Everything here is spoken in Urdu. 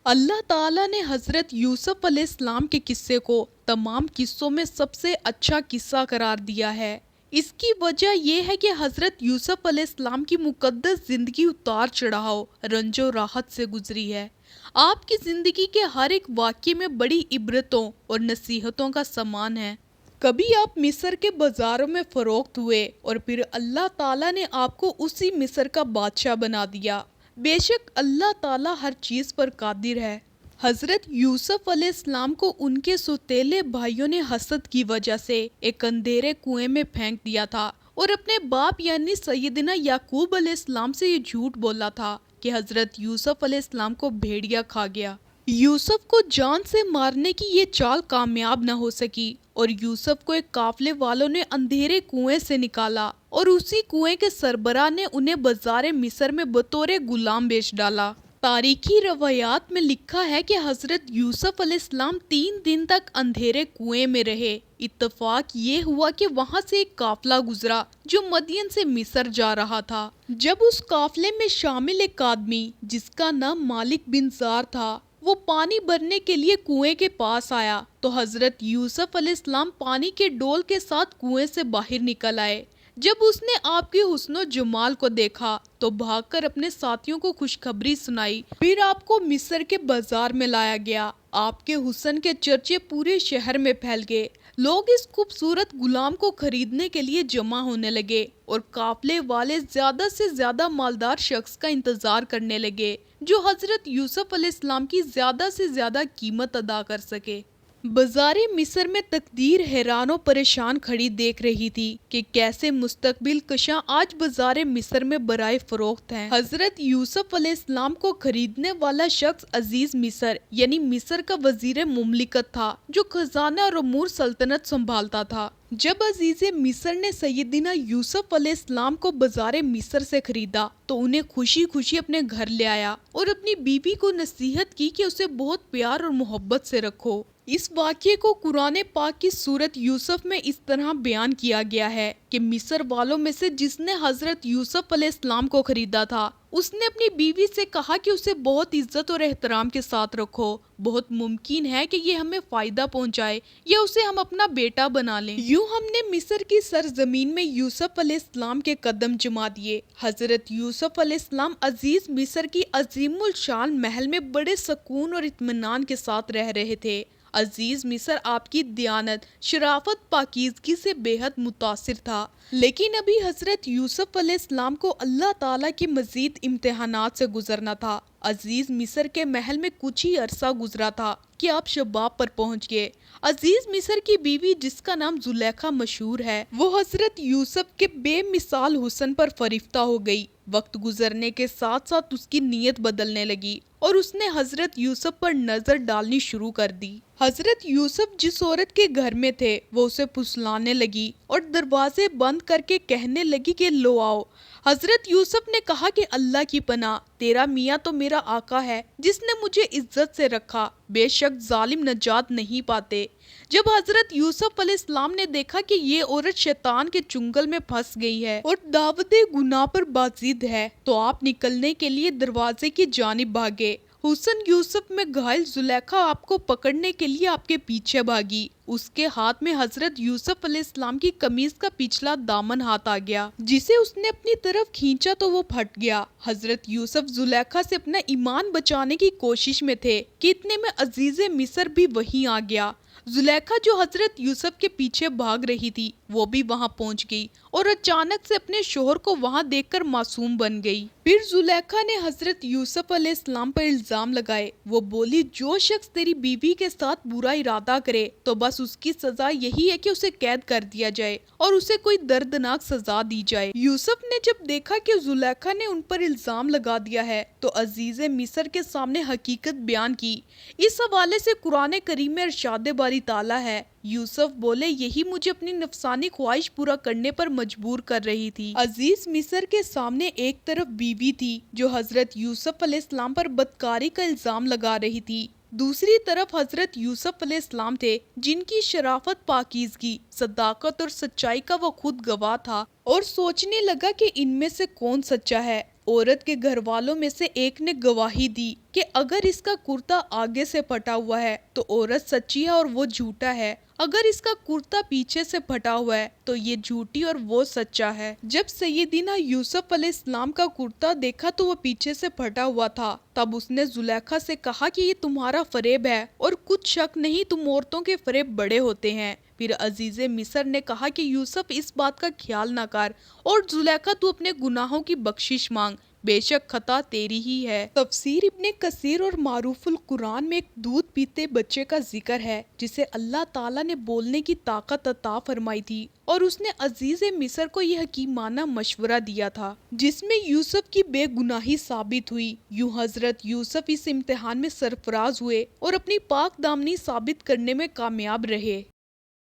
اللہ تعالیٰ نے حضرت یوسف علیہ السلام کے قصے کو تمام قصوں میں سب سے اچھا قصہ قرار دیا ہے۔ اس کی وجہ یہ ہے کہ حضرت یوسف علیہ السلام کی مقدس زندگی اتار چڑھاؤ، رنج و راحت سے گزری ہے۔ آپ کی زندگی کے ہر ایک واقعے میں بڑی عبرتوں اور نصیحتوں کا سامان ہے۔ کبھی آپ مصر کے بازاروں میں فروخت ہوئے اور پھر اللہ تعالیٰ نے آپ کو اسی مصر کا بادشاہ بنا دیا۔ بے شک اللہ تعالیٰ ہر چیز پر قادر ہے۔ حضرت یوسف علیہ السلام کو ان کے سوتیلے بھائیوں نے حسد کی وجہ سے ایک اندھیرے کنویں میں پھینک دیا تھا اور اپنے باپ یعنی سیدنا یعقوب علیہ السلام سے یہ جھوٹ بولا تھا کہ حضرت یوسف علیہ السلام کو بھیڑیا کھا گیا۔ یوسف کو جان سے مارنے کی یہ چال کامیاب نہ ہو سکی اور یوسف کو ایک قافلے والوں نے اندھیرے کنویں سے نکالا اور اسی کنویں کے سربراہ نے انہیں بازار مصر میں بطور غلام بیچ ڈالا۔ تاریخی روایات میں لکھا ہے کہ حضرت یوسف علیہ السلام 3 دن تک اندھیرے کنویں میں رہے۔ اتفاق یہ ہوا کہ وہاں سے ایک قافلہ گزرا جو مدین سے مصر جا رہا تھا۔ جب اس قافلے میں شامل ایک آدمی جس کا نام مالک بن زار تھا وہ پانی بھرنے کے لیے کنویں کے پاس آیا تو حضرت یوسف علیہ السلام پانی کے ڈول کے ساتھ کنویں سے باہر نکل آئے۔ جب اس نے آپ کے حسن و جمال کو دیکھا تو بھاگ کر اپنے ساتھیوں کو خوشخبری سنائی۔ پھر آپ کو مصر کے بازار میں لایا گیا۔ آپ کے حسن کے چرچے پورے شہر میں پھیل گئے۔ لوگ اس خوبصورت غلام کو خریدنے کے لیے جمع ہونے لگے اور قافلے والے زیادہ سے زیادہ مالدار شخص کا انتظار کرنے لگے جو حضرت یوسف علیہ السلام کی زیادہ سے زیادہ قیمت ادا کر سکے۔ بازار مصر میں تقدیر حیران و پریشان کھڑی دیکھ رہی تھی کہ کیسے مستقبل کشاں آج بازار مصر میں برائے فروخت ہیں۔ حضرت یوسف علیہ السلام کو خریدنے والا شخص عزیز مصر یعنی مصر کا وزیر مملکت تھا جو خزانہ اور امور سلطنت سنبھالتا تھا۔ جب عزیز مصر نے سیدنا یوسف علیہ السلام کو بازار مصر سے خریدا تو انہیں خوشی خوشی اپنے گھر لے آیا اور اپنی بیوی کو نصیحت کی کہ اسے بہت پیار اور محبت سے رکھو۔ اس واقعے کو قرآن پاک کی سورت یوسف میں اس طرح بیان کیا گیا ہے کہ مصر والوں میں سے جس نے حضرت یوسف علیہ السلام کو خریدا تھا اس نے اپنی بیوی سے کہا کہ اسے بہت عزت اور احترام کے ساتھ رکھو، بہت ممکن ہے کہ یہ ہمیں فائدہ پہنچائے یا اسے ہم اپنا بیٹا بنا لیں۔ یوں ہم نے مصر کی سرزمین میں یوسف علیہ السلام کے قدم جما دیے۔ حضرت یوسف علیہ السلام عزیز مصر کی عظیم الشان محل میں بڑے سکون اور اطمینان کے ساتھ رہ رہے تھے۔ عزیز مصر آپ کی دیانت، شرافت، پاکیزگی سے بے حد متاثر تھا، لیکن ابھی حضرت یوسف علیہ السلام کو اللہ تعالیٰ کی مزید امتحانات سے گزرنا تھا۔ عزیز مصر کے محل میں کچھ ہی عرصہ گزرا تھا کہ آپ شباب پر پہنچ گئے۔ عزیز مصر کی بیوی جس کا نام زلیخا مشہور ہے وہ حضرت یوسف کے بے مثال حسن پر فریفتہ ہو گئی۔ وقت گزرنے کے ساتھ ساتھ اس کی نیت بدلنے لگی اور اس نے حضرت یوسف پر نظر ڈالنی شروع کر دی۔ حضرت یوسف جس عورت کے گھر میں تھے وہ اسے پھسلانے لگی اور دروازے بند کر کے کہنے لگی کہ لو آؤ۔ حضرت یوسف نے کہا کہ اللہ کی پناہ، تیرا میاں تو میرا آقا ہے جس نے مجھے عزت سے رکھا، بے شک ظالم نجات نہیں پاتے۔ جب حضرت یوسف علیہ السلام نے دیکھا کہ یہ عورت شیطان کے چنگل میں پھنس گئی ہے اور دعوت گناہ پر بازید ہے تو آپ نکلنے کے لیے دروازے کی جانب بھاگے۔ حسن یوسف میں گھائل زلیخا آپ کو پکڑنے کے لیے آپ کے پیچھے بھاگی۔ اس کے ہاتھ میں حضرت یوسف علیہ السلام کی قمیض کا پچھلا دامن ہاتھ آ گیا جسے اس نے اپنی طرف کھینچا تو وہ پھٹ گیا۔ حضرت یوسف زلیخا سے اپنا ایمان بچانے کی کوشش میں تھے کہ اتنے میں عزیز مصر بھی وہیں آ گیا۔ زلیخا جو حضرت یوسف کے پیچھے بھاگ رہی تھی وہ بھی وہاں پہنچ گئی اور اچانک سے اپنے شوہر کو وہاں دیکھ کر معصوم بن گئی۔ پھر زلیخا نے حضرت یوسف علیہ السلام پر الزام لگائے۔ وہ بولی جو شخص تیری بیوی کے ساتھ برا ارادہ کرے تو بس اس کی سزا یہی ہے کہ اسے قید کر دیا جائے اور اسے کوئی دردناک سزا دی جائے۔ یوسف نے جب دیکھا کہ زلیخا نے ان پر الزام لگا دیا ہے تو عزیز مصر کے سامنے حقیقت بیان کی۔ اس حوالے سے قرآن کریم میں ارشاد باری تعالیٰ ہے، یوسف بولے یہی مجھے اپنی نفسانی خواہش پورا کرنے پر مجبور کر رہی تھی۔ عزیز مصر کے سامنے ایک طرف بیوی تھی جو حضرت یوسف علیہ السلام پر بدکاری کا الزام لگا رہی تھی، دوسری طرف حضرت یوسف علیہ السلام تھے جن کی شرافت، پاکیزگی، صداقت اور سچائی کا وہ خود گواہ تھا اور سوچنے لگا کہ ان میں سے کون سچا ہے۔ عورت کے گھر والوں میں سے ایک نے گواہی دی کہ اگر اس کا کرتا آگے سے پھٹا ہوا ہے تو عورت سچی ہے اور وہ جھوٹا ہے، اگر اس کا کرتا پیچھے سے پھٹا ہوا ہے تو یہ جھوٹی اور وہ سچا ہے۔ جب سیدنا یوسف علیہ السلام کا کرتا دیکھا تو وہ پیچھے سے پھٹا ہوا تھا، تب اس نے زلیخا سے کہا کہ یہ تمہارا فریب ہے اور کچھ شک نہیں تم عورتوں کے فریب بڑے ہوتے ہیں۔ پھر عزیز مصر نے کہا کہ یوسف اس بات کا خیال نہ کر اور زلیخا تو اپنے گناہوں کی بخشش مانگ، بے شک خطا تیری ہی ہے۔ تفسیر ابن کثیر اور معروف القرآن میں ایک دودھ پیتے بچے کا ذکر ہے جسے اللہ تعالیٰ نے بولنے کی طاقت عطا فرمائی تھی اور اس نے عزیز مصر کو یہ حکیمانہ مشورہ دیا تھا جس میں یوسف کی بے گناہی ثابت ہوئی۔ یوں حضرت یوسف اس امتحان میں سرفراز ہوئے اور اپنی پاک دامنی ثابت کرنے میں کامیاب رہے۔